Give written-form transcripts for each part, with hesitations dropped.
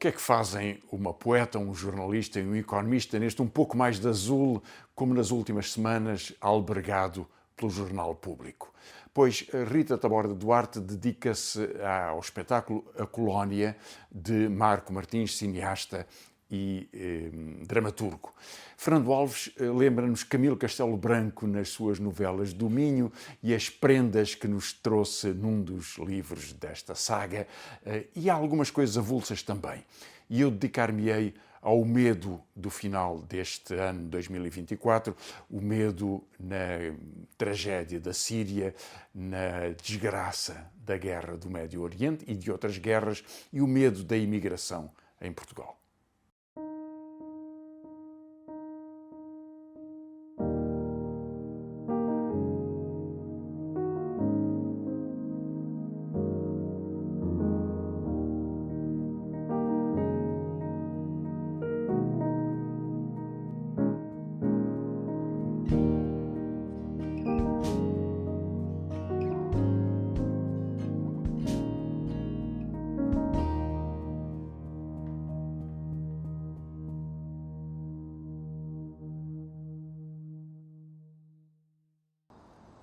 que é que fazem uma poeta, um jornalista e um economista neste um pouco mais de azul, como nas últimas semanas, albergado pelo Jornal Público? Pois Rita Taborda Duarte dedica-se ao espetáculo A Colónia, de Marco Martins, cineasta e dramaturgo. Fernando Alves lembra-nos Camilo Castelo Branco nas suas novelas do Minho e as prendas que nos trouxe num dos livros desta saga, e há algumas coisas avulsas também. E eu dedicar-me-ei ao medo do final deste ano 2024, o medo na tragédia da Síria, na desgraça da guerra do Médio Oriente e de outras guerras, e o medo da imigração em Portugal.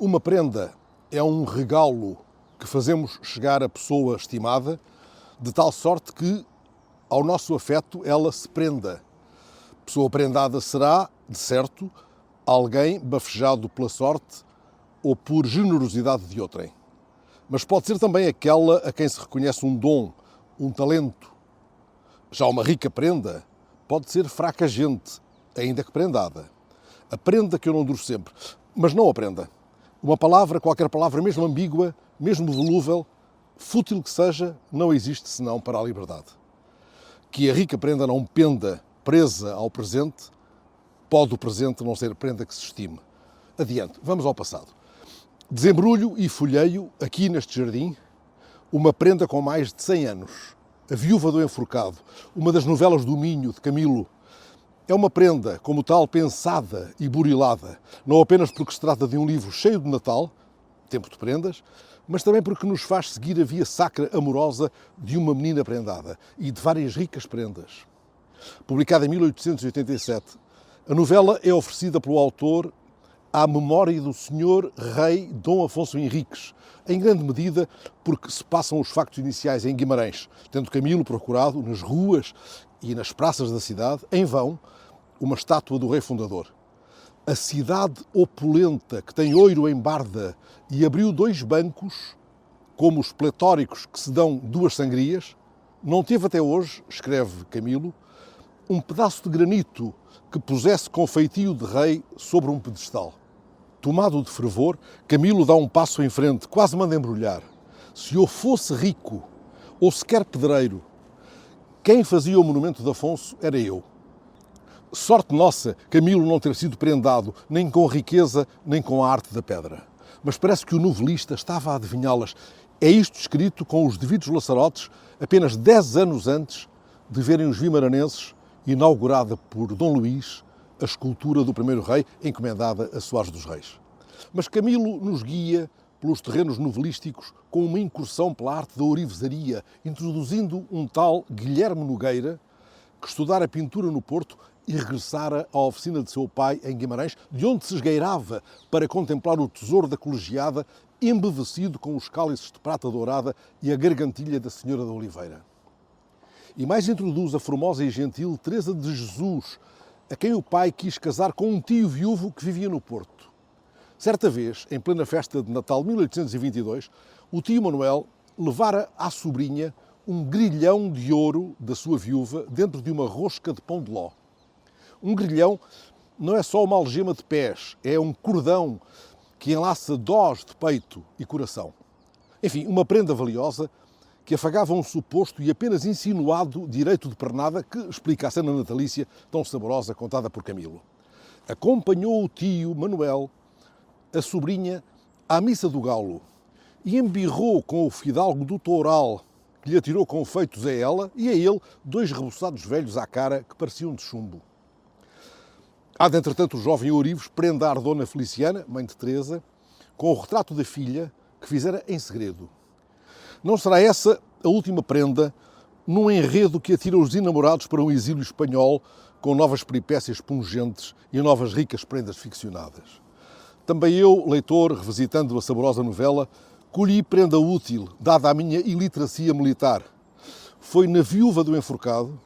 Uma prenda é um regalo que fazemos chegar à pessoa estimada, de tal sorte que, ao nosso afeto, ela se prenda. Pessoa prendada será, de certo, alguém bafejado pela sorte ou por generosidade de outrem. Mas pode ser também aquela a quem se reconhece um dom, um talento. Já uma rica prenda pode ser fraca gente, ainda que prendada. A prenda que eu não duro sempre, mas não a prenda. Uma palavra, qualquer palavra, mesmo ambígua, mesmo volúvel, fútil que seja, não existe senão para a liberdade. Que a rica prenda não penda presa ao presente, pode o presente não ser prenda que se estime. Adiante, vamos ao passado. Desembrulho e folheio, aqui neste jardim, uma prenda com mais de 100 anos. A Viúva do Enforcado, uma das novelas do Minho, de Camilo. É uma prenda, como tal, pensada e burilada, não apenas porque se trata de um livro cheio de Natal, tempo de prendas, mas também porque nos faz seguir a via sacra amorosa de uma menina prendada e de várias ricas prendas. Publicada em 1887, a novela é oferecida pelo autor à memória do senhor rei Dom Afonso Henriques, em grande medida porque se passam os factos iniciais em Guimarães, tendo Camilo procurado nas ruas e nas praças da cidade, em vão, uma estátua do rei fundador. A cidade opulenta, que tem ouro em barda e abriu 2 bancos, como os pletóricos que se dão 2 sangrias, não teve até hoje, escreve Camilo, um pedaço de granito que pusesse com feitio de rei sobre um pedestal. Tomado de fervor, Camilo dá um passo em frente, quase manda embrulhar. Se eu fosse rico, ou sequer pedreiro, quem fazia o monumento de Afonso era eu. Sorte nossa, Camilo não ter sido prendado nem com a riqueza, nem com a arte da pedra. Mas parece que o novelista estava a adivinhá-las. É isto escrito com os devidos laçarotes, apenas 10 anos antes de verem os vimaranenses, inaugurada por Dom Luís, a escultura do primeiro rei, encomendada a Soares dos Reis. Mas Camilo nos guia pelos terrenos novelísticos com uma incursão pela arte da ourivesaria, introduzindo um tal Guilherme Nogueira, que estudara pintura no Porto e regressara à oficina de seu pai em Guimarães, de onde se esgueirava para contemplar o tesouro da colegiada, embevecido com os cálices de prata dourada e a gargantilha da Senhora da Oliveira. E mais introduz a formosa e gentil Teresa de Jesus, a quem o pai quis casar com um tio viúvo que vivia no Porto. Certa vez, em plena festa de Natal de 1822, o tio Manuel levara à sobrinha um grilhão de ouro da sua viúva dentro de uma rosca de pão de ló. Um grilhão não é só uma algema de pés, é um cordão que enlaça dós de peito e coração. Enfim, uma prenda valiosa que afagava um suposto e apenas insinuado direito de pernada que explica a cena natalícia tão saborosa contada por Camilo. Acompanhou o tio Manuel, a sobrinha, à missa do galo e embirrou com o fidalgo do toural, que lhe atirou confeitos a ela e a ele 2 reboçados velhos à cara que pareciam de chumbo. Há de, entretanto, o jovem ourives prendar Dona Feliciana, mãe de Teresa, com o retrato da filha que fizera em segredo. Não será essa a última prenda num enredo que atira os enamorados para um exílio espanhol com novas peripécias pungentes e novas ricas prendas ficcionadas. Também eu, leitor, revisitando a saborosa novela, colhi prenda útil, dada a minha iliteracia militar. Foi na viúva do enforcado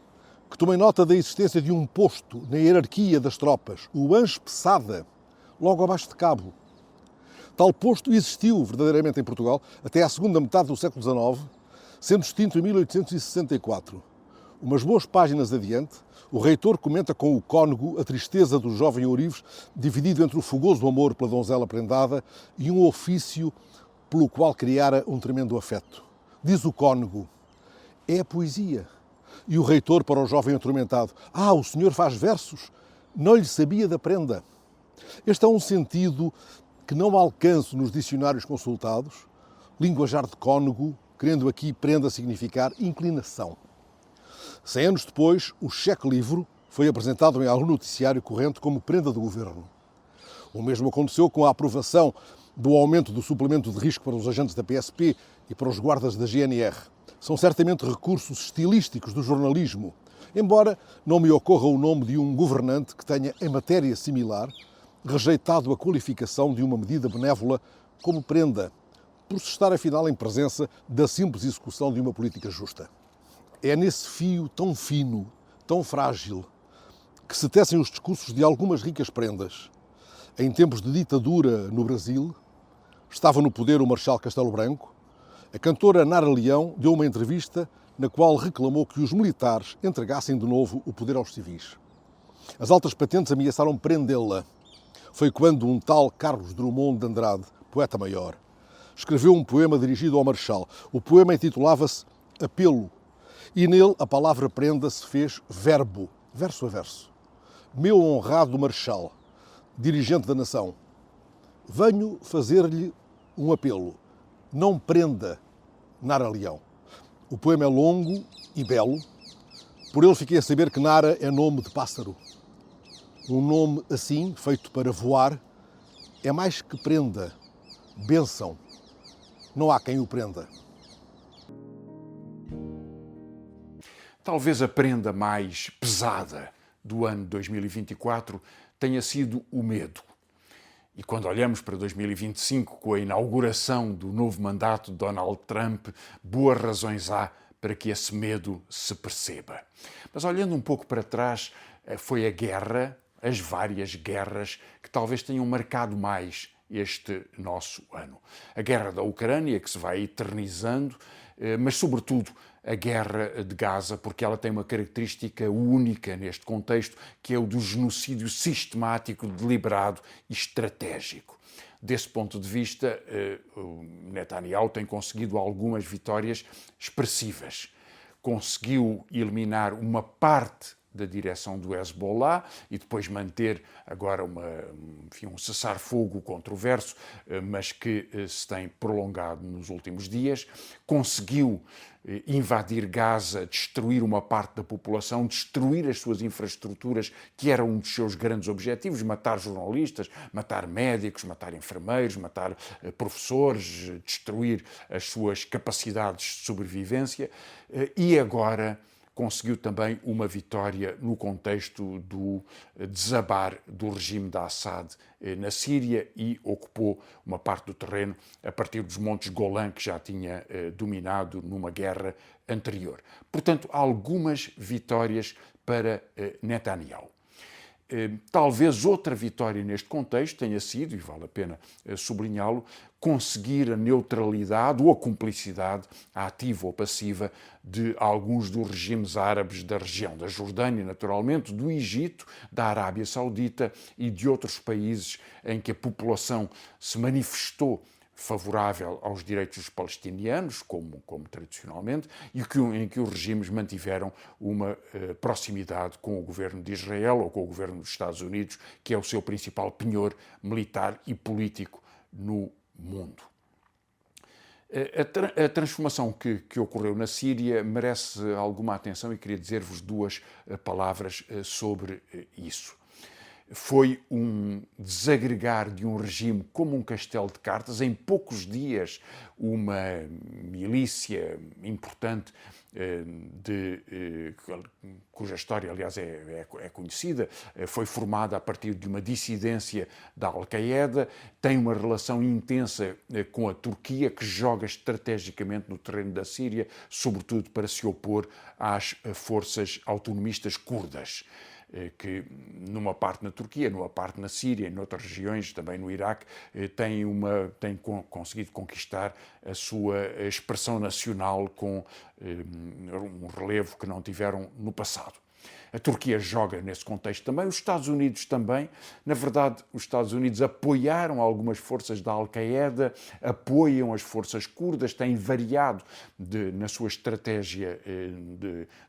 que tomei nota da existência de um posto na hierarquia das tropas, o Anjo Pesada, logo abaixo de cabo. Tal posto existiu verdadeiramente em Portugal até à segunda metade do século XIX, sendo extinto em 1864. Umas boas páginas adiante, o reitor comenta com o cônego a tristeza do jovem ourives, dividido entre o fogoso amor pela donzela prendada e um ofício pelo qual criara um tremendo afeto. Diz o cônego: é a poesia. E o reitor para o jovem atormentado: o senhor faz versos? Não lhe sabia da prenda. Este é um sentido que não alcanço nos dicionários consultados, linguajar de cônego, querendo aqui prenda significar inclinação. 100 anos depois, o cheque-livro foi apresentado em algum noticiário corrente como prenda do governo. O mesmo aconteceu com a aprovação do aumento do suplemento de risco para os agentes da PSP e para os guardas da GNR. São certamente recursos estilísticos do jornalismo, embora não me ocorra o nome de um governante que tenha, em matéria similar, rejeitado a qualificação de uma medida benévola como prenda, por se estar afinal em presença da simples execução de uma política justa. É nesse fio tão fino, tão frágil, que se tecem os discursos de algumas ricas prendas. Em tempos de ditadura no Brasil, estava no poder o Marechal Castelo Branco. A cantora Nara Leão deu uma entrevista na qual reclamou que os militares entregassem de novo o poder aos civis. As altas patentes ameaçaram prendê-la. Foi quando um tal Carlos Drummond de Andrade, poeta maior, escreveu um poema dirigido ao Marechal. O poema intitulava-se Apelo, e nele a palavra prenda se fez verbo, verso a verso. Meu honrado Marechal, dirigente da nação, venho fazer-lhe um apelo. Não prenda Nara Leão. O poema é longo e belo. Por ele fiquei a saber que Nara é nome de pássaro. Um nome assim, feito para voar, é mais que prenda, bênção. Não há quem o prenda. Talvez a prenda mais pesada do ano 2024 tenha sido o medo. E quando olhamos para 2025, com a inauguração do novo mandato de Donald Trump, boas razões há para que esse medo se perceba. Mas olhando um pouco para trás, foi a guerra, as várias guerras, que talvez tenham marcado mais este nosso ano. A guerra da Ucrânia, que se vai eternizando, mas sobretudo a guerra de Gaza, porque ela tem uma característica única neste contexto, que é o do genocídio sistemático, deliberado e estratégico. Desse ponto de vista, Netanyahu tem conseguido algumas vitórias expressivas. Conseguiu eliminar uma parte da direção do Hezbollah e depois manter agora um cessar-fogo controverso, mas que se tem prolongado nos últimos dias. Conseguiu invadir Gaza, destruir uma parte da população, destruir as suas infraestruturas, que era um dos seus grandes objetivos, matar jornalistas, matar médicos, matar enfermeiros, matar professores, destruir as suas capacidades de sobrevivência. E agora conseguiu também uma vitória no contexto do desabar do regime de Assad na Síria e ocupou uma parte do terreno a partir dos Montes Golã, que já tinha dominado numa guerra anterior. Portanto, algumas vitórias para Netanyahu. Talvez outra vitória neste contexto tenha sido, e vale a pena sublinhá-lo, conseguir a neutralidade ou a cumplicidade ativa ou passiva de alguns dos regimes árabes da região, da Jordânia, naturalmente, do Egito, da Arábia Saudita e de outros países em que a população se manifestou favorável aos direitos dos palestinianos, como tradicionalmente, e em que os regimes mantiveram uma proximidade com o governo de Israel ou com o governo dos Estados Unidos, que é o seu principal penhor militar e político no mundo. A transformação que ocorreu na Síria merece alguma atenção e queria dizer-vos duas palavras sobre isso. Foi um desagregar de um regime como um castelo de cartas. Em poucos dias, uma milícia importante, cuja história, aliás, é conhecida, foi formada a partir de uma dissidência da Al-Qaeda, tem uma relação intensa com a Turquia, que joga estrategicamente no terreno da Síria, sobretudo para se opor às forças autonomistas curdas, que numa parte na Turquia, numa parte na Síria, em outras regiões, também no Iraque, tem conseguido conquistar a sua expressão nacional com um relevo que não tiveram no passado. A Turquia joga nesse contexto também, os Estados Unidos também. Na verdade, os Estados Unidos apoiaram algumas forças da Al-Qaeda, apoiam as forças curdas, têm variado na sua estratégia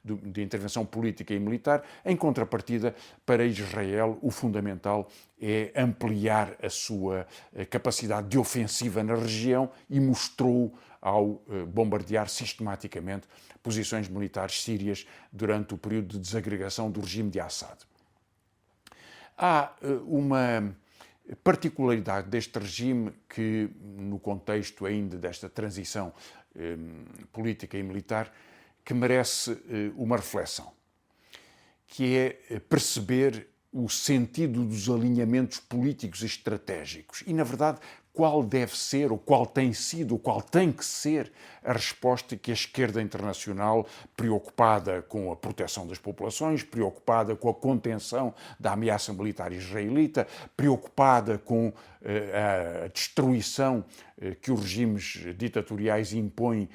de intervenção política e militar. Em contrapartida, para Israel, o fundamental é ampliar a sua capacidade de ofensiva na região e mostrou ao bombardear sistematicamente posições militares sírias durante o período de desagregação do regime de Assad. Há uma particularidade deste regime que, no contexto ainda desta transição política e militar, que merece uma reflexão, que é perceber o sentido dos alinhamentos políticos e estratégicos e, na verdade, qual deve ser, ou qual tem sido, ou qual tem que ser a resposta que a esquerda internacional, preocupada com a proteção das populações, preocupada com a contenção da ameaça militar israelita, preocupada com a destruição que os regimes ditatoriais impõem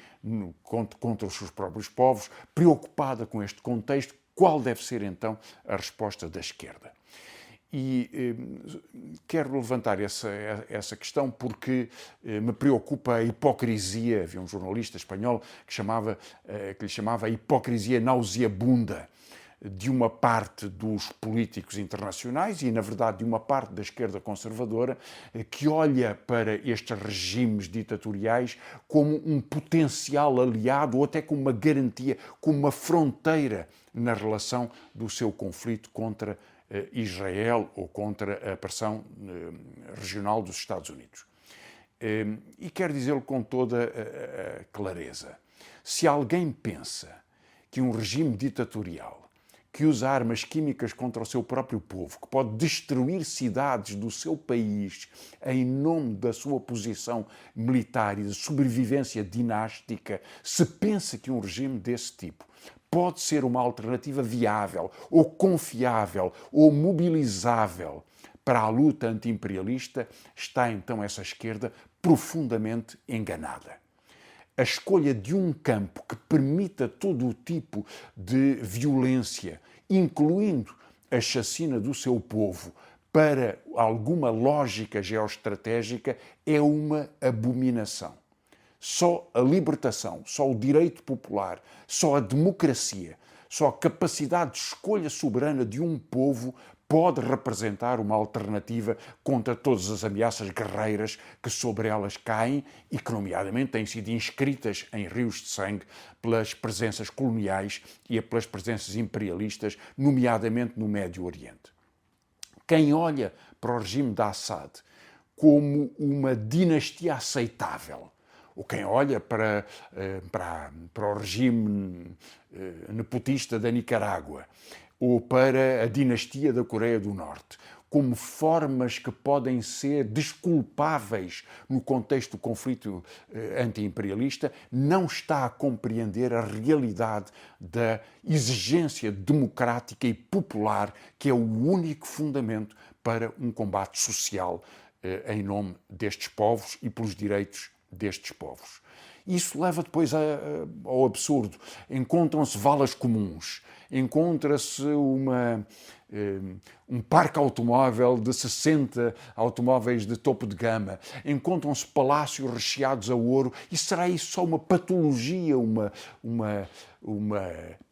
contra os seus próprios povos, preocupada com este contexto, qual deve ser então a resposta da esquerda? E quero levantar essa questão porque me preocupa a hipocrisia. Havia um jornalista espanhol que lhe chamava a hipocrisia nauseabunda de uma parte dos políticos internacionais e, na verdade, de uma parte da esquerda conservadora que olha para estes regimes ditatoriais como um potencial aliado ou até como uma garantia, como uma fronteira na relação do seu conflito contra Israel ou contra a pressão regional dos Estados Unidos. E quero dizê-lo com toda a clareza. Se alguém pensa que um regime ditatorial que usa armas químicas contra o seu próprio povo, que pode destruir cidades do seu país em nome da sua posição militar e de sobrevivência dinástica, se pensa que um regime desse tipo pode ser uma alternativa viável, ou confiável, ou mobilizável para a luta anti-imperialista, está então essa esquerda profundamente enganada. A escolha de um campo que permita todo o tipo de violência, incluindo a chacina do seu povo, para alguma lógica geoestratégica, é uma abominação. Só a libertação, só o direito popular, só a democracia, só a capacidade de escolha soberana de um povo pode representar uma alternativa contra todas as ameaças guerreiras que sobre elas caem e que, nomeadamente, têm sido inscritas em rios de sangue pelas presenças coloniais e pelas presenças imperialistas, nomeadamente no Médio Oriente. Quem olha para o regime de Assad como uma dinastia aceitável, ou quem olha para o regime nepotista da Nicarágua, ou para a dinastia da Coreia do Norte, como formas que podem ser desculpáveis no contexto do conflito anti-imperialista, não está a compreender a realidade da exigência democrática e popular, que é o único fundamento para um combate social em nome destes povos e pelos direitos destes povos. Isso leva depois ao absurdo. Encontram-se valas comuns, encontra-se um parque automóvel de 60 automóveis de topo de gama, encontram-se palácios recheados a ouro, e será isso só uma patologia, uma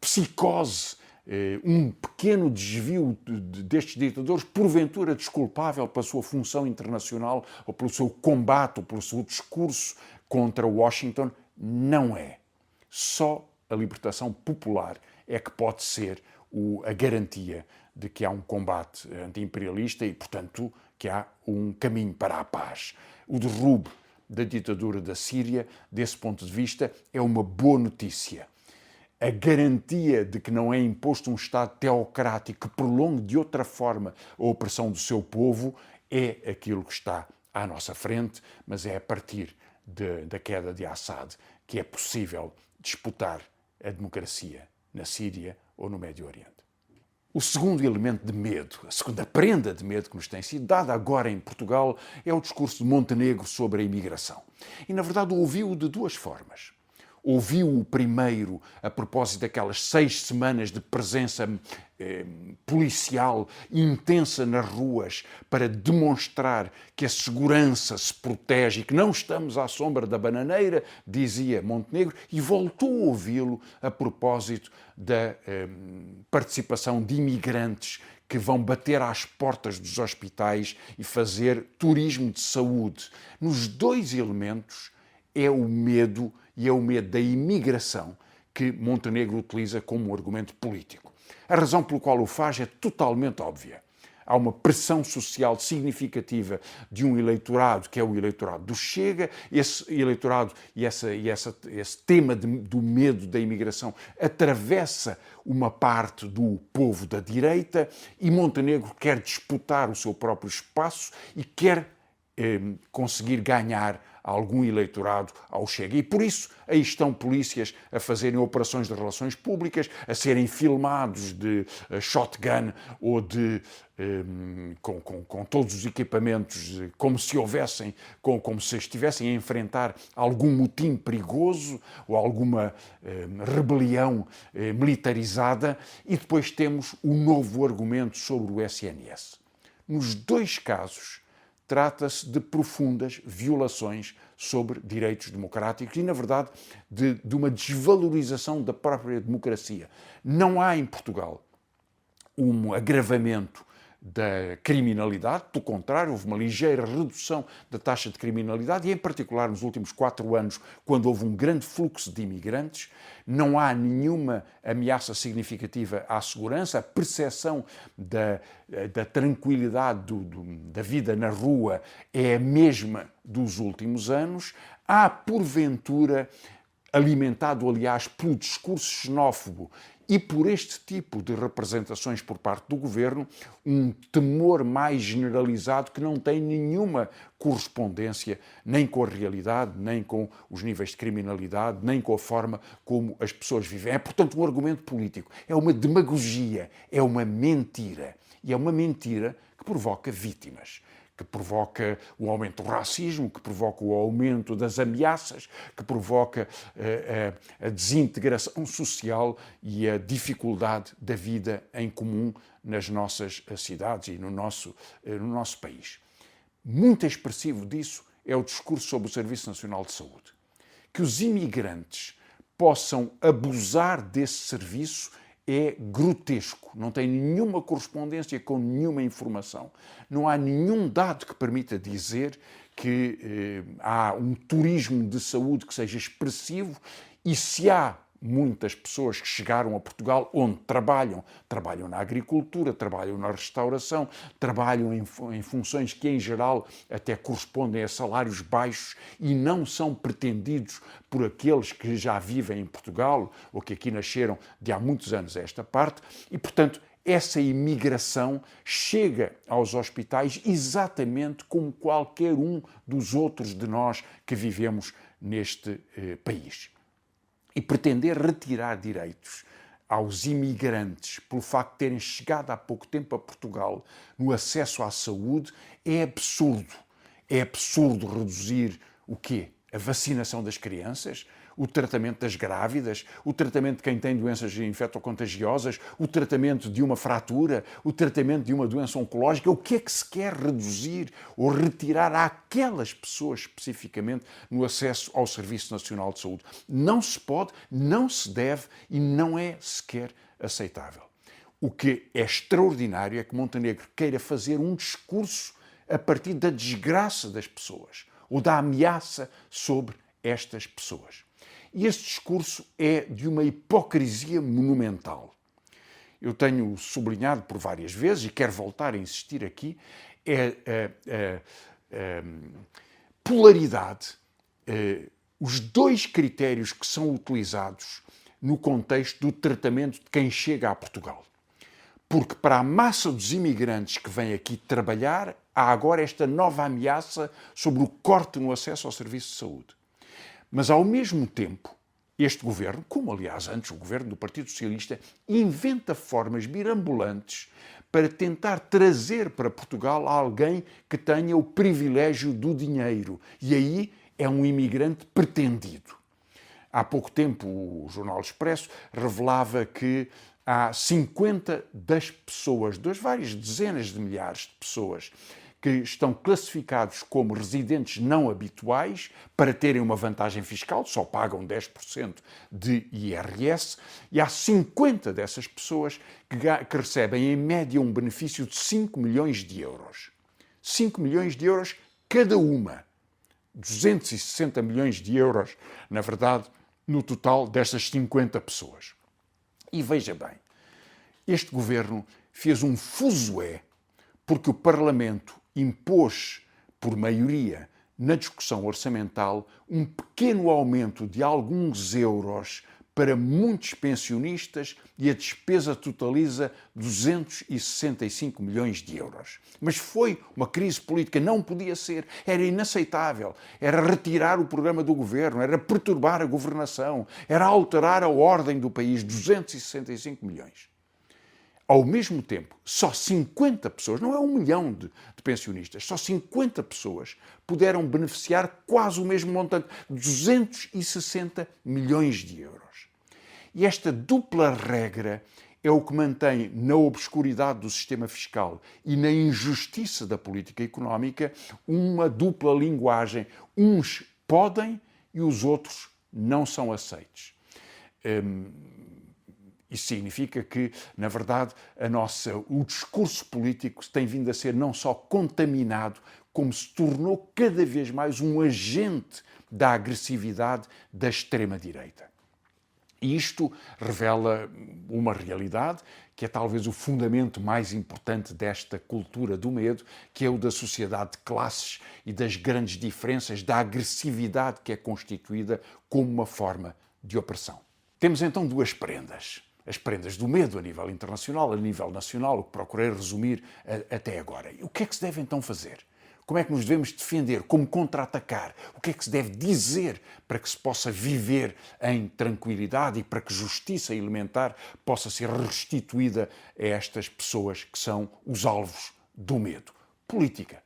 psicose, um pequeno desvio destes ditadores, porventura desculpável pela sua função internacional ou pelo seu combate ou pelo seu discurso contra Washington? Não é. Só a libertação popular é que pode ser a garantia de que há um combate anti-imperialista e, portanto, que há um caminho para a paz. O derrube da ditadura da Síria, desse ponto de vista, é uma boa notícia. A garantia de que não é imposto um Estado teocrático que prolongue de outra forma a opressão do seu povo é aquilo que está à nossa frente, mas é a partir da queda de Assad que é possível disputar a democracia na Síria ou no Médio Oriente. O segundo elemento de medo, a segunda prenda de medo que nos tem sido dada agora em Portugal é o discurso de Montenegro sobre a imigração. E, na verdade, ouviu-o de duas formas. Ouviu-o primeiro a propósito daquelas 6 semanas de presença policial intensa nas ruas para demonstrar que a segurança se protege e que não estamos à sombra da bananeira, dizia Montenegro, e voltou a ouvi-lo a propósito da participação de imigrantes que vão bater às portas dos hospitais e fazer turismo de saúde. Nos dois elementos é o medo e é o medo da imigração que Montenegro utiliza como argumento político. A razão pelo qual o faz é totalmente óbvia. Há uma pressão social significativa de um eleitorado, que é o eleitorado do Chega. Esse eleitorado e esse tema do medo da imigração atravessa uma parte do povo da direita e Montenegro quer disputar o seu próprio espaço e quer conseguir ganhar algum eleitorado ao Chega. E por isso aí estão polícias a fazerem operações de relações públicas, a serem filmados de shotgun ou com todos os equipamentos, como se houvessem, como se estivessem a enfrentar algum motim perigoso ou alguma rebelião militarizada. E depois temos o novo argumento sobre o SNS. Nos dois casos, trata-se de profundas violações sobre direitos democráticos e, na verdade, de uma desvalorização da própria democracia. Não há em Portugal um agravamento da criminalidade, pelo contrário, houve uma ligeira redução da taxa de criminalidade e, em particular, nos últimos 4 anos, quando houve um grande fluxo de imigrantes, não há nenhuma ameaça significativa à segurança, a percepção da tranquilidade da vida na rua é a mesma dos últimos anos. Há, porventura, alimentado, aliás, pelo discurso xenófobo e por este tipo de representações por parte do governo, um temor mais generalizado que não tem nenhuma correspondência nem com a realidade, nem com os níveis de criminalidade, nem com a forma como as pessoas vivem. É, portanto, um argumento político. É uma demagogia, é uma mentira. E é uma mentira que provoca vítimas, que provoca o aumento do racismo, que provoca o aumento das ameaças, que provoca a desintegração social e a dificuldade da vida em comum nas nossas cidades e no nosso país. Muito expressivo disso é o discurso sobre o Serviço Nacional de Saúde. Que os imigrantes possam abusar desse serviço é grotesco, não tem nenhuma correspondência com nenhuma informação. Não há nenhum dado que permita dizer que há um turismo de saúde que seja expressivo e se há muitas pessoas que chegaram a Portugal onde trabalham na agricultura, trabalham na restauração, trabalham em funções que, em geral, até correspondem a salários baixos e não são pretendidos por aqueles que já vivem em Portugal ou que aqui nasceram de há muitos anos a esta parte e, portanto, essa imigração chega aos hospitais exatamente como qualquer um dos outros de nós que vivemos neste país. E pretender retirar direitos aos imigrantes pelo facto de terem chegado há pouco tempo a Portugal no acesso à saúde é absurdo. É absurdo reduzir o quê? A vacinação das crianças, o tratamento das grávidas, o tratamento de quem tem doenças infectocontagiosas, o tratamento de uma fratura, o tratamento de uma doença oncológica. O que é que se quer reduzir ou retirar àquelas pessoas especificamente no acesso ao Serviço Nacional de Saúde? Não se pode, não se deve e não é sequer aceitável. O que é extraordinário é que Montenegro queira fazer um discurso a partir da desgraça das pessoas ou da ameaça sobre estas pessoas. E esse discurso é de uma hipocrisia monumental. eu tenho sublinhado por várias vezes, e quero voltar a insistir aqui, é a polaridade, os dois critérios que são utilizados no contexto do tratamento de quem chega a Portugal. Porque para a massa dos imigrantes que vêm aqui trabalhar, há agora esta nova ameaça sobre o corte no acesso ao serviço de saúde. Mas, ao mesmo tempo, este governo, como aliás antes o governo do Partido Socialista, inventa formas mirabolantes para tentar trazer para Portugal alguém que tenha o privilégio do dinheiro. E aí é um imigrante pretendido. Há pouco tempo o Jornal Expresso revelava que há 50 das pessoas, das várias dezenas de milhares de pessoas que estão classificados como residentes não habituais para terem uma vantagem fiscal, só pagam 10% de IRS, e há 50 dessas pessoas que recebem em média um benefício de 5 milhões de euros. 5 milhões de euros cada uma. 260 milhões de euros, na verdade, no total destas 50 pessoas. E veja bem, este governo fez um fuzué porque o Parlamento impôs, por maioria, na discussão orçamental, um pequeno aumento de alguns euros para muitos pensionistas e a despesa totaliza 265 milhões de euros. Mas foi uma crise política, não podia ser, era inaceitável, era retirar o programa do governo, era perturbar a governação, era alterar a ordem do país, 265 milhões. Ao mesmo tempo, só 50 pessoas, não é 1 milhão de pensionistas, só 50 pessoas puderam beneficiar quase o mesmo montante, 260 milhões de euros. E esta dupla regra é o que mantém na obscuridade do sistema fiscal e na injustiça da política económica uma dupla linguagem. Uns podem e os outros não são aceitos. Isso significa que, na verdade, o discurso político tem vindo a ser não só contaminado, como se tornou cada vez mais um agente da agressividade da extrema-direita. E isto revela uma realidade que é talvez o fundamento mais importante desta cultura do medo, que é o da sociedade de classes e das grandes diferenças, da agressividade que é constituída como uma forma de opressão. Temos então duas prendas. As prendas do medo a nível internacional, a nível nacional, o que procurei resumir até agora. E o que é que se deve então fazer? Como é que nos devemos defender? Como contra-atacar? O que é que se deve dizer para que se possa viver em tranquilidade e para que justiça elementar possa ser restituída a estas pessoas que são os alvos do medo? Política.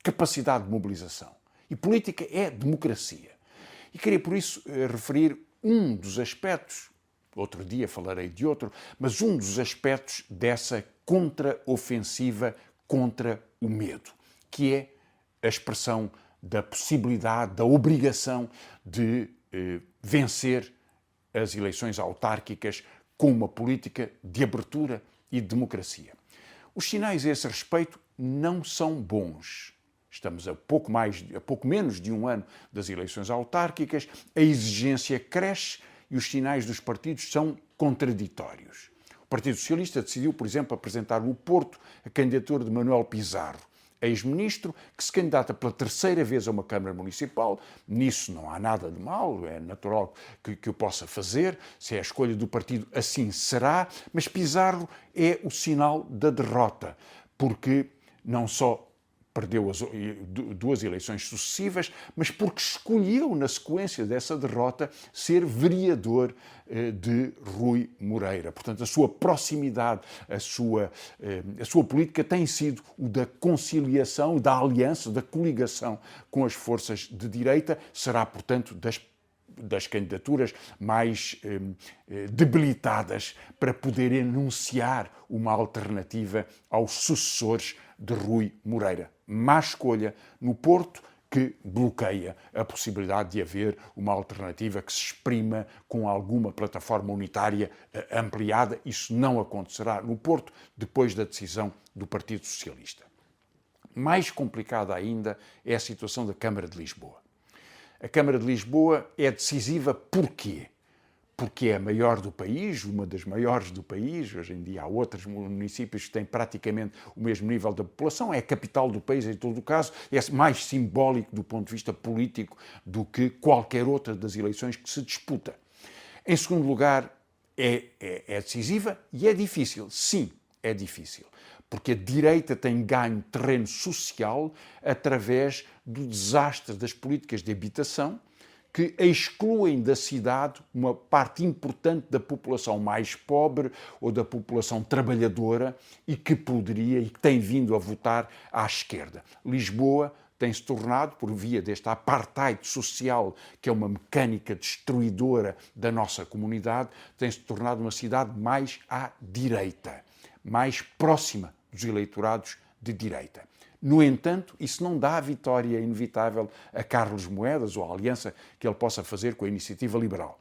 Capacidade de mobilização. E política é democracia. E queria, por isso, referir um dos aspectos, outro dia falarei de outro, mas um dos aspectos dessa contra-ofensiva contra o medo, que é a expressão da possibilidade, da obrigação de vencer as eleições autárquicas com uma política de abertura e de democracia. Os sinais a esse respeito não são bons. Estamos a pouco menos de um ano das eleições autárquicas, a exigência cresce e os sinais dos partidos são contraditórios. O Partido Socialista decidiu, por exemplo, apresentar no Porto a candidatura de Manuel Pizarro, ex-ministro, que se candidata pela terceira vez a uma Câmara Municipal. Nisso não há nada de mal, é natural que o possa fazer, se é a escolha do partido, assim será, mas Pizarro é o sinal da derrota, porque não só perdeu as duas eleições sucessivas, mas porque escolheu, na sequência dessa derrota, ser vereador de Rui Moreira. Portanto, a sua proximidade, a sua política tem sido o da conciliação, da aliança, da coligação com as forças de direita. Será, portanto, das candidaturas mais debilitadas para poder enunciar uma alternativa aos sucessores de Rui Moreira. Má escolha no Porto, que bloqueia a possibilidade de haver uma alternativa que se exprima com alguma plataforma unitária ampliada. Isso não acontecerá no Porto depois da decisão do Partido Socialista. Mais complicada ainda é a situação da Câmara de Lisboa. A Câmara de Lisboa é decisiva porquê? porque é a maior do país, uma das maiores do país. Hoje em dia há outros municípios que têm praticamente o mesmo nível da população, é a capital do país em todo o caso, é mais simbólico do ponto de vista político do que qualquer outra das eleições que se disputa. Em segundo lugar, é decisiva e é difícil. Sim, é difícil. Porque a direita tem ganho terreno social através do desastre das políticas de habitação, que excluem da cidade uma parte importante da população mais pobre ou da população trabalhadora e que poderia e que tem vindo a votar à esquerda. Lisboa tem-se tornado, por via desta apartheid social, que é uma mecânica destruidora da nossa comunidade, tem-se tornado uma cidade mais à direita, mais próxima dos eleitorados de direita. No entanto, isso não dá a vitória inevitável a Carlos Moedas ou a aliança que ele possa fazer com a Iniciativa Liberal,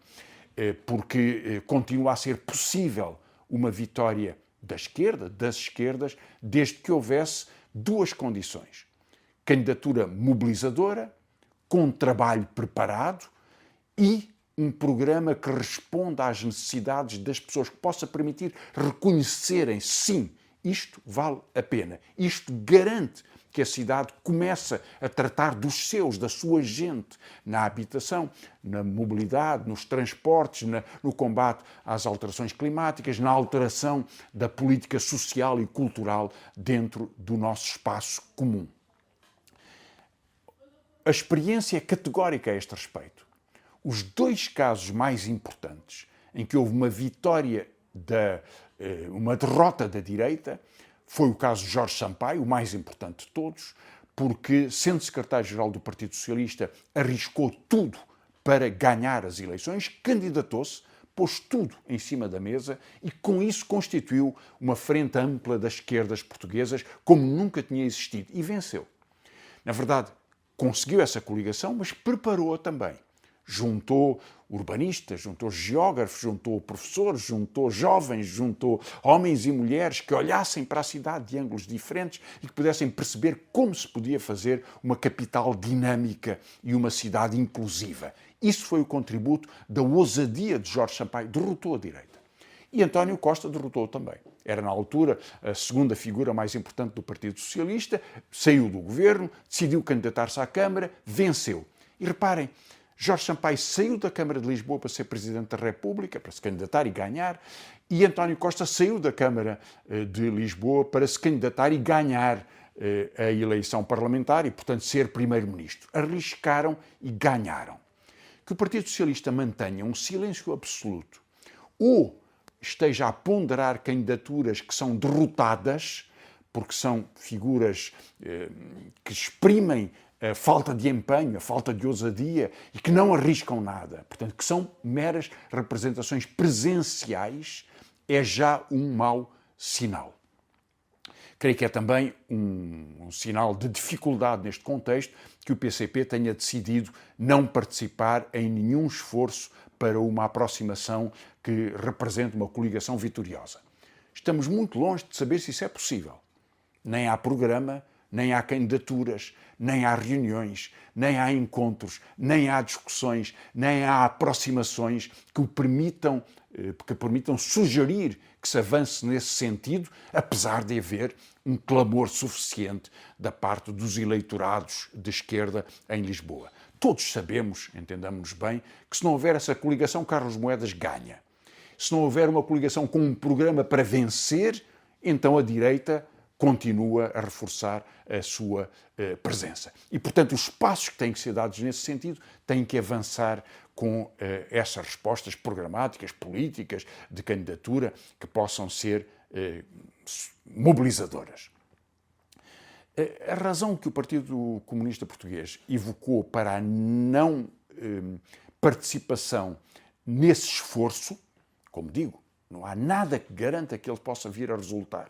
porque continua a ser possível uma vitória da esquerda, das esquerdas, desde que houvesse duas condições: candidatura mobilizadora, com trabalho preparado e um programa que responda às necessidades das pessoas, que possa permitir reconhecerem, sim, isto vale a pena, isto garante que a cidade começa a tratar dos seus, da sua gente, na habitação, na mobilidade, nos transportes, no combate às alterações climáticas, na alteração da política social e cultural dentro do nosso espaço comum. A experiência é categórica a este respeito. Os dois casos mais importantes em que houve uma vitória, uma derrota da direita, foi o caso de Jorge Sampaio, o mais importante de todos, porque, sendo secretário-geral do Partido Socialista, arriscou tudo para ganhar as eleições, candidatou-se, pôs tudo em cima da mesa e, com isso, constituiu uma frente ampla das esquerdas portuguesas, como nunca tinha existido, e venceu. Na verdade, conseguiu essa coligação, mas preparou-a também. Juntou urbanistas, juntou geógrafos, juntou professores, juntou jovens, juntou homens e mulheres que olhassem para a cidade de ângulos diferentes e que pudessem perceber como se podia fazer uma capital dinâmica e uma cidade inclusiva. Isso foi o contributo da ousadia de Jorge Sampaio. Derrotou a direita. E António Costa derrotou também. Era, na altura, a segunda figura mais importante do Partido Socialista, saiu do governo, decidiu candidatar-se à Câmara, venceu. E reparem, Jorge Sampaio saiu da Câmara de Lisboa para ser Presidente da República, para se candidatar e ganhar, e António Costa saiu da Câmara de Lisboa para se candidatar e ganhar a eleição parlamentar e, portanto, ser Primeiro-Ministro. Arriscaram e ganharam. Que o Partido Socialista mantenha um silêncio absoluto ou esteja a ponderar candidaturas que são derrotadas, porque são figuras que exprimem a falta de empenho, a falta de ousadia e que não arriscam nada, portanto, que são meras representações presenciais, é já um mau sinal. Creio que é também um sinal de dificuldade neste contexto que o PCP tenha decidido não participar em nenhum esforço para uma aproximação que represente uma coligação vitoriosa. Estamos muito longe de saber se isso é possível. Nem há programa, nem há candidaturas, nem há reuniões, nem há encontros, nem há discussões, nem há aproximações que permitam sugerir que se avance nesse sentido, apesar de haver um clamor suficiente da parte dos eleitorados de esquerda em Lisboa. Todos sabemos, entendamos-nos bem, que se não houver essa coligação, Carlos Moedas ganha. Se não houver uma coligação com um programa para vencer, então a direita continua a reforçar a sua presença. E, portanto, os passos que têm que ser dados nesse sentido têm que avançar com essas respostas programáticas, políticas, de candidatura, que possam ser mobilizadoras. A razão que o Partido Comunista Português evocou para a não participação nesse esforço, como digo, não há nada que garanta que ele possa vir a resultar.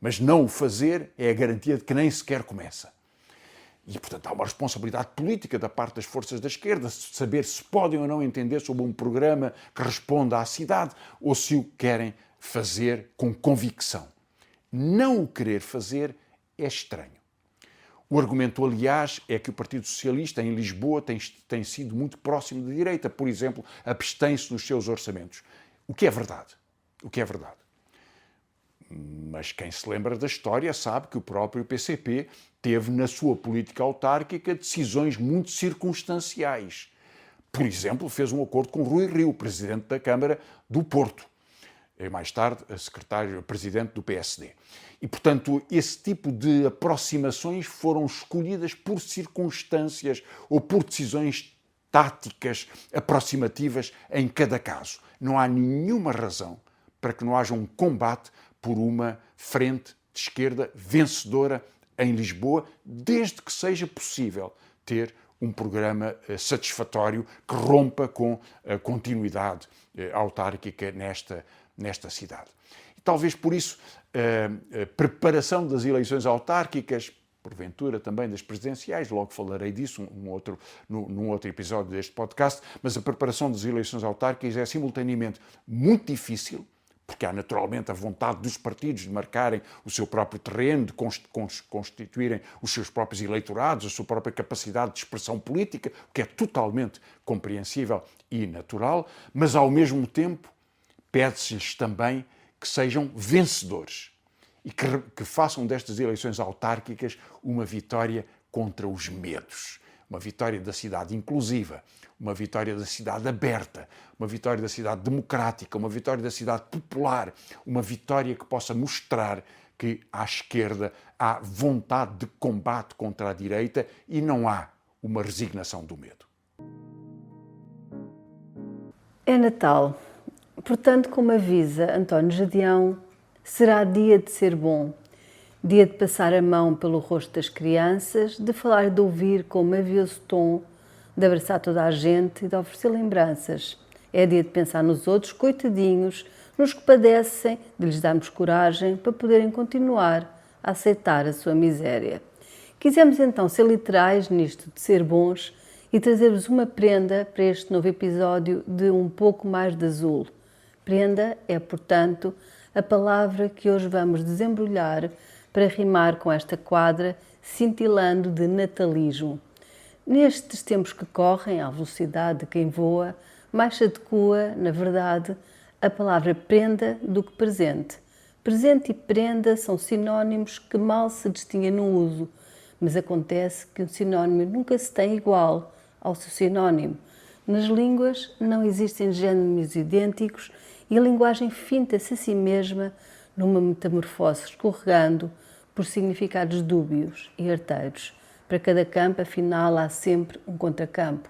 Mas não o fazer é a garantia de que nem sequer começa. E, portanto, há uma responsabilidade política da parte das forças da esquerda, saber se podem ou não entender sobre um programa que responda à cidade ou se o querem fazer com convicção. Não o querer fazer é estranho. O argumento, aliás, é que o Partido Socialista em Lisboa tem sido muito próximo da direita, por exemplo, abstém-se nos seus orçamentos. O que é verdade. O que é verdade. Mas quem se lembra da história sabe que o próprio PCP teve na sua política autárquica decisões muito circunstanciais. Por exemplo, fez um acordo com Rui Rio, presidente da Câmara do Porto, e mais tarde presidente do PSD. E, portanto, esse tipo de aproximações foram escolhidas por circunstâncias ou por decisões táticas aproximativas em cada caso. Não há nenhuma razão para que não haja um combate por uma frente de esquerda vencedora em Lisboa, desde que seja possível ter um programa satisfatório que rompa com a continuidade autárquica nesta cidade. E talvez por isso a preparação das eleições autárquicas, porventura também das presidenciais, logo falarei disso num outro episódio deste podcast, mas a preparação das eleições autárquicas é simultaneamente muito difícil, porque há naturalmente a vontade dos partidos de marcarem o seu próprio terreno, de constituírem os seus próprios eleitorados, a sua própria capacidade de expressão política, o que é totalmente compreensível e natural, mas ao mesmo tempo pede-se-lhes também que sejam vencedores e que façam destas eleições autárquicas uma vitória contra os medos, uma vitória da cidade inclusiva, uma vitória da cidade aberta, uma vitória da cidade democrática, uma vitória da cidade popular, uma vitória que possa mostrar que à esquerda há vontade de combate contra a direita e não há uma resignação do medo. É Natal. Portanto, como avisa António Gedeão, será dia de ser bom, dia de passar a mão pelo rosto das crianças, de falar e de ouvir com mavioso tom, de abraçar toda a gente e de oferecer lembranças. É dia de pensar nos outros, coitadinhos, nos que padecem, de lhes darmos coragem para poderem continuar a aceitar a sua miséria. Quisemos então ser literais nisto de ser bons e trazer-vos uma prenda para este novo episódio de Um Pouco Mais de Azul. Prenda é, portanto, a palavra que hoje vamos desembrulhar para rimar com esta quadra cintilando de natalismo. Nestes tempos que correm, à velocidade de quem voa, mais se adequa, na verdade, a palavra prenda do que presente. Presente e prenda são sinónimos que mal se distinguem no uso, mas acontece que um sinónimo nunca se tem igual ao seu sinónimo. Nas línguas não existem géneros idênticos e a linguagem finta-se a si mesma numa metamorfose escorregando por significados dúbios e arteiros. Para cada campo, afinal, há sempre um contracampo.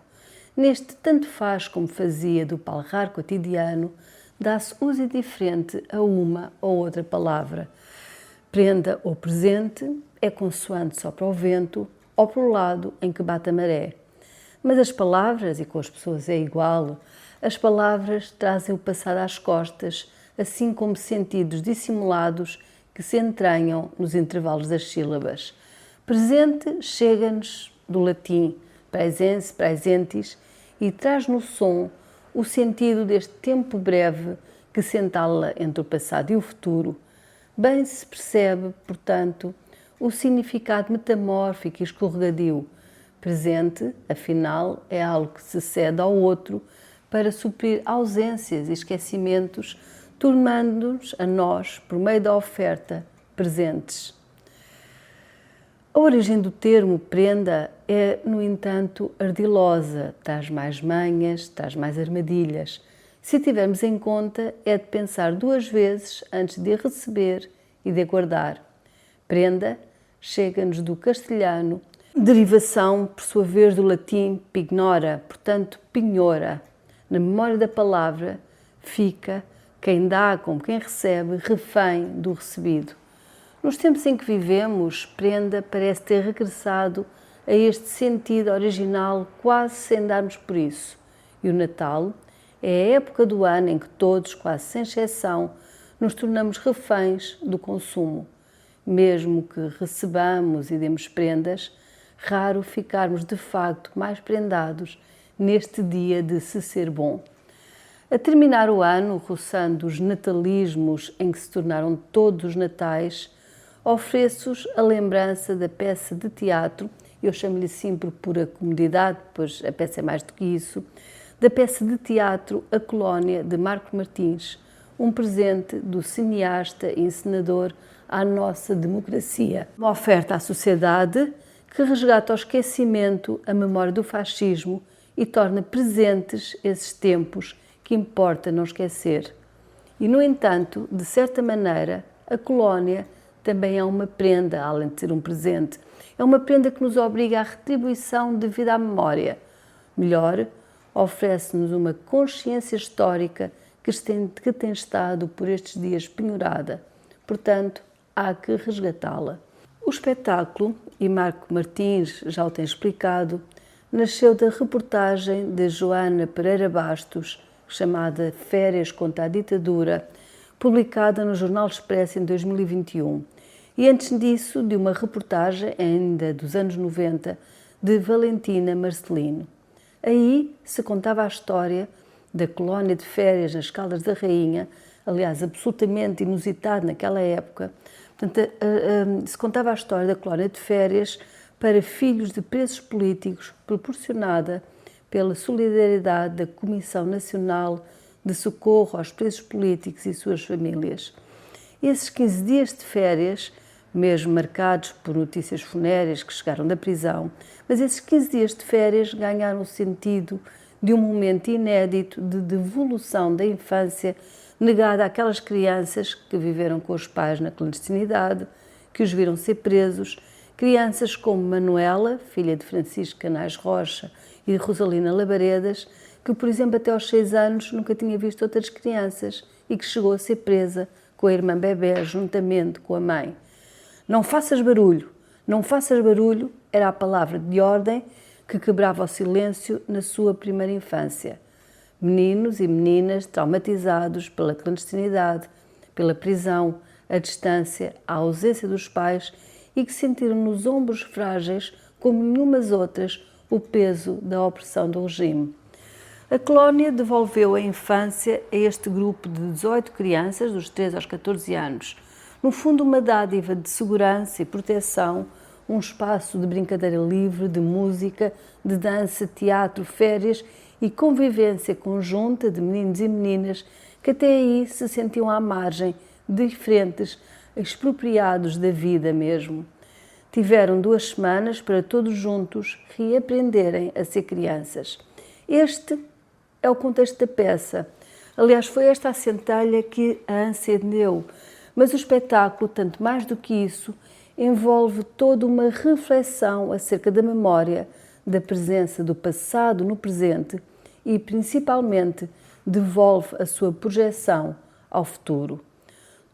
Neste tanto faz como fazia do palrar cotidiano, dá-se uso diferente a uma ou outra palavra. Prenda ou presente é consoante só para o vento ou para o lado em que bate a maré. Mas as palavras, e com as pessoas é igual, as palavras trazem o passado às costas, assim como sentidos dissimulados que se entranham nos intervalos das sílabas. Presente chega-nos do latim praesens, praesentis, e traz no som o sentido deste tempo breve que se entala entre o passado e o futuro. Bem se percebe, portanto, o significado metamórfico e escorregadio. Presente, afinal, é algo que se cede ao outro para suprir ausências e esquecimentos, tornando-nos a nós, por meio da oferta, presentes. A origem do termo prenda é, no entanto, ardilosa, traz mais manhas, traz mais armadilhas. Se tivermos em conta, é de pensar duas vezes antes de a receber e de a guardar. Prenda chega-nos do castelhano, derivação, por sua vez, do latim pignora, portanto, pinhora. Na memória da palavra fica quem dá como quem recebe, refém do recebido. Nos tempos em que vivemos, prenda parece ter regressado a este sentido original quase sem darmos por isso. E o Natal é a época do ano em que todos, quase sem exceção, nos tornamos reféns do consumo. Mesmo que recebamos e demos prendas, raro ficarmos de facto mais prendados neste dia de se ser bom. A terminar o ano, roçando os natalismos em que se tornaram todos os natais, ofereço-vos a lembrança da peça de teatro, eu chamo-lhe assim por pura comodidade, pois a peça é mais do que isso, da peça de teatro A Colónia, de Marco Martins, um presente do cineasta e encenador à nossa democracia. Uma oferta à sociedade que resgata ao esquecimento a memória do fascismo e torna presentes esses tempos que importa não esquecer. E, no entanto, de certa maneira, a Colónia também é uma prenda, além de ser um presente. É uma prenda que nos obriga à retribuição devida à memória. Melhor, oferece-nos uma consciência histórica que tem estado por estes dias penhorada. Portanto, há que resgatá-la. O espetáculo, e Marco Martins já o tem explicado, nasceu da reportagem de Joana Pereira Bastos, chamada Férias contra a Ditadura, publicada no Jornal Expresso em 2021. E antes disso, de uma reportagem, ainda dos anos 90, de Valentina Marcelino. Aí se contava a história da colónia de férias nas Caldas da Rainha, aliás, absolutamente inusitado naquela época. Portanto, se contava a história da colónia de férias para filhos de presos políticos, proporcionada pela solidariedade da Comissão Nacional de Socorro aos Presos Políticos e suas famílias. Esses 15 dias de férias, mesmo marcados por notícias funéreas que chegaram da prisão, mas esses 15 dias de férias ganharam o sentido de um momento inédito de devolução da infância negada àquelas crianças que viveram com os pais na clandestinidade, que os viram ser presos, crianças como Manuela, filha de Francisco Canais Rocha e de Rosalina Labaredas, que, por exemplo, até aos 6 anos nunca tinha visto outras crianças e que chegou a ser presa com a irmã bebé juntamente com a mãe. Não faças barulho, não faças barulho era a palavra de ordem que quebrava o silêncio na sua primeira infância. Meninos e meninas traumatizados pela clandestinidade, pela prisão, a distância, a ausência dos pais e que sentiram nos ombros frágeis, como nenhumas outras, o peso da opressão do regime. A colónia devolveu a infância a este grupo de 18 crianças, dos 13 aos 14 anos. No fundo, uma dádiva de segurança e proteção, um espaço de brincadeira livre, de música, de dança, teatro, férias e convivência conjunta de meninos e meninas que até aí se sentiam à margem, diferentes, expropriados da vida mesmo. Tiveram 2 semanas para todos juntos reaprenderem a ser crianças. Este é o contexto da peça. Aliás, foi esta a centelha que a acendeu. Mas o espetáculo, tanto mais do que isso, envolve toda uma reflexão acerca da memória, da presença do passado no presente e, principalmente, devolve a sua projeção ao futuro.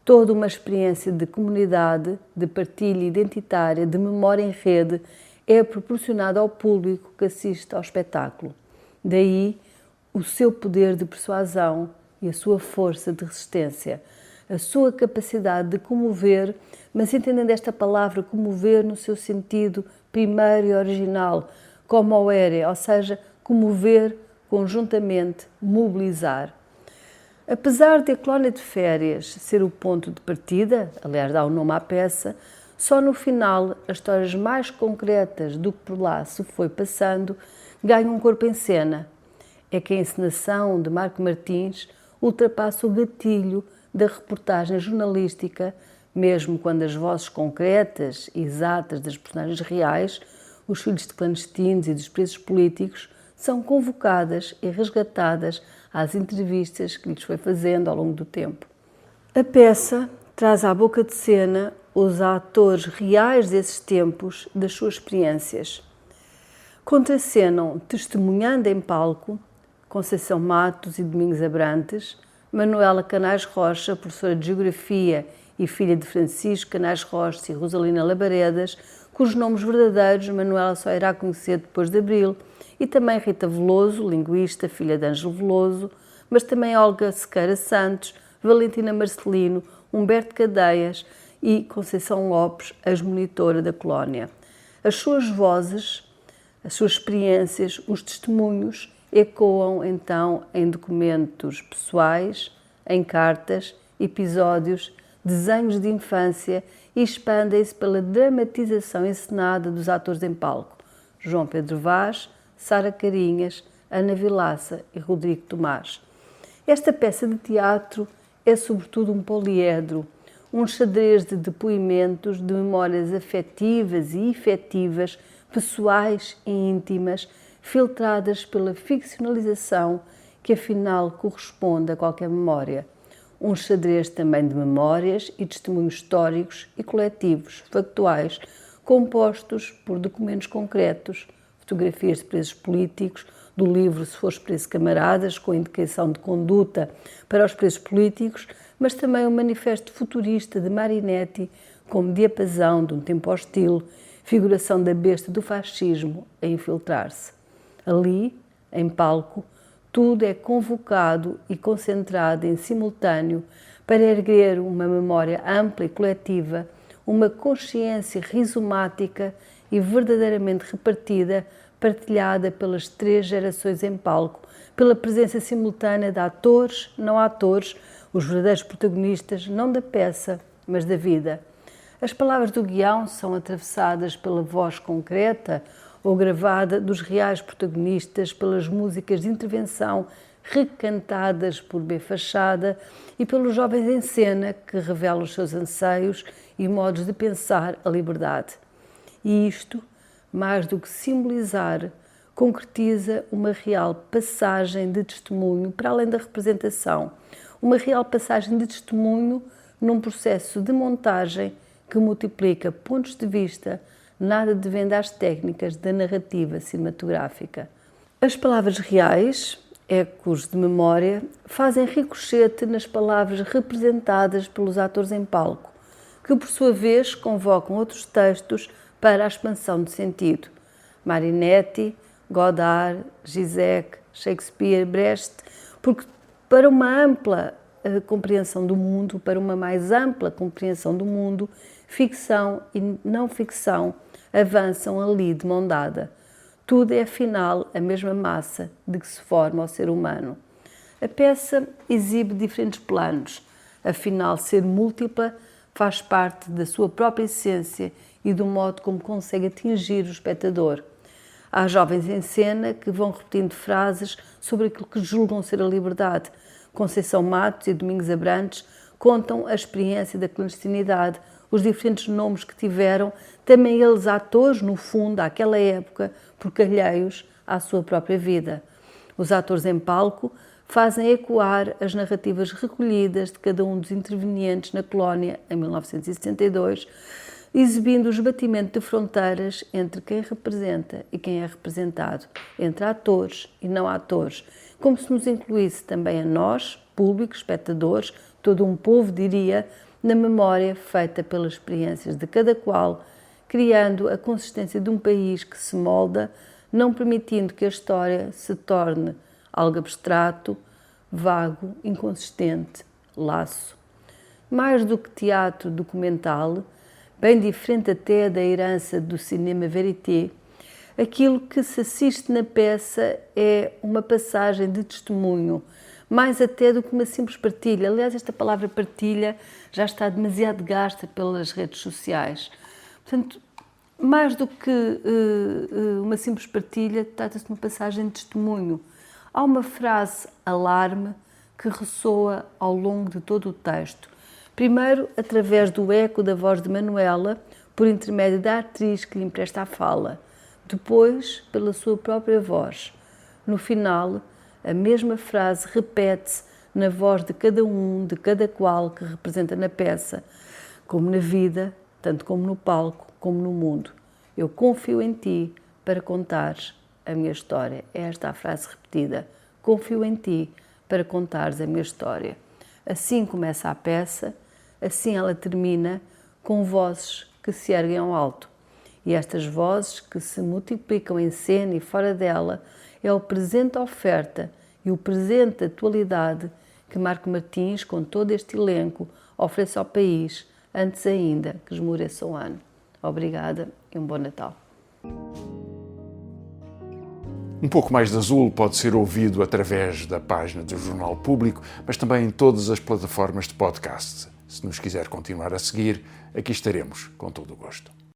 Toda uma experiência de comunidade, de partilha identitária, de memória em rede é proporcionada ao público que assiste ao espetáculo. Daí o seu poder de persuasão e a sua força de resistência, a sua capacidade de comover, mas entendendo esta palavra comover no seu sentido primeiro e original, como o era, ou seja, comover conjuntamente, mobilizar. Apesar de A Colónia de Férias ser o ponto de partida, aliás dá o nome à peça, só no final as histórias mais concretas do que por lá se foi passando ganham um corpo em cena. É que a encenação de Marco Martins ultrapassa o gatilho da reportagem jornalística, mesmo quando as vozes concretas e exatas das personagens reais, os filhos de clandestinos e dos presos políticos, são convocadas e resgatadas às entrevistas que lhes foi fazendo ao longo do tempo. A peça traz à boca de cena os atores reais desses tempos, das suas experiências. Contracenam, testemunhando em palco, Conceição Matos e Domingos Abrantes, Manuela Canais Rocha, professora de Geografia e filha de Francisco Canais Rocha e Rosalina Labaredas, cujos nomes verdadeiros Manuela só irá conhecer depois de abril, e também Rita Veloso, linguista, filha de Ângelo Veloso, mas também Olga Sequeira Santos, Valentina Marcelino, Humberto Cadeias e Conceição Lopes, ex-monitora da colónia. As suas vozes, as suas experiências, os testemunhos ecoam então em documentos pessoais, em cartas, episódios desenhos de infância e expandem-se pela dramatização encenada dos atores em palco: João Pedro Vaz, Sara Carinhas, Ana Vilaça e Rodrigo Tomás. Esta peça de teatro é sobretudo um poliedro, um xadrez de depoimentos, de memórias afetivas e efetivas, pessoais e íntimas, filtradas pela ficcionalização que afinal corresponde a qualquer memória. Um xadrez também de memórias e testemunhos históricos e coletivos, factuais, compostos por documentos concretos, fotografias de presos políticos, do livro Se Fores Preso Camaradas, com indicação de conduta para os presos políticos, mas também um manifesto futurista de Marinetti, como diapasão de um tempo hostil, figuração da besta do fascismo a infiltrar-se. Ali, em palco, tudo é convocado e concentrado em simultâneo para erguer uma memória ampla e coletiva, uma consciência rizomática e verdadeiramente repartida, partilhada pelas 3 gerações em palco, pela presença simultânea de atores, não atores, os verdadeiros protagonistas não da peça, mas da vida. As palavras do guião são atravessadas pela voz concreta ou gravada dos reais protagonistas, pelas músicas de intervenção recantadas por B. Fachada e pelos jovens em cena que revelam os seus anseios e modos de pensar a liberdade. E isto, mais do que simbolizar, concretiza uma real passagem de testemunho para além da representação, uma real passagem de testemunho num processo de montagem que multiplica pontos de vista, nada devendo às técnicas da narrativa cinematográfica. As palavras reais, ecos de memória, fazem ricochete nas palavras representadas pelos atores em palco, que por sua vez convocam outros textos para a expansão de sentido. Marinetti, Godard, Zizek, Shakespeare, Brecht, porque para uma ampla compreensão do mundo, para uma mais ampla compreensão do mundo, ficção e não ficção avançam ali de mão dada. Tudo é, afinal, a mesma massa de que se forma o ser humano. A peça exibe diferentes planos, afinal, ser múltipla faz parte da sua própria essência e do modo como consegue atingir o espectador. Há jovens em cena que vão repetindo frases sobre aquilo que julgam ser a liberdade. Conceição Matos e Domingos Abrantes contam a experiência da clandestinidade, os diferentes nomes que tiveram, também eles atores, no fundo, àquela época, porque alheios à sua própria vida. Os atores em palco fazem ecoar as narrativas recolhidas de cada um dos intervenientes na colónia em 1972, exibindo o esbatimento de fronteiras entre quem representa e quem é representado, entre atores e não atores, como se nos incluísse também a nós, público, espectadores, todo um povo, diria, na memória feita pelas experiências de cada qual, criando a consistência de um país que se molda, não permitindo que a história se torne algo abstrato, vago, inconsistente, laço. Mais do que teatro documental, bem diferente até da herança do cinema verité, aquilo que se assiste na peça é uma passagem de testemunho, mais até do que uma simples partilha. Aliás, esta palavra partilha já está demasiado gasta pelas redes sociais. Portanto, mais do que uma simples partilha, trata-se de uma passagem de testemunho. Há uma frase alarme que ressoa ao longo de todo o texto. Primeiro, através do eco da voz de Manuela, por intermédio da atriz que lhe empresta a fala. Depois, pela sua própria voz. No final, a mesma frase repete-se na voz de cada um, de cada qual que representa na peça, como na vida, tanto como no palco, como no mundo. Eu confio em ti para contares a minha história. É esta a frase repetida. Confio em ti para contares a minha história. Assim começa a peça, assim ela termina, com vozes que se erguem ao alto. E estas vozes que se multiplicam em cena e fora dela é o presente oferta e o presente atualidade que Marco Martins, com todo este elenco, oferece ao país, antes ainda que esmoreça o ano. Obrigada e um bom Natal. Um pouco mais de azul pode ser ouvido através da página do Jornal Público, mas também em todas as plataformas de podcast. Se nos quiser continuar a seguir, aqui estaremos com todo o gosto.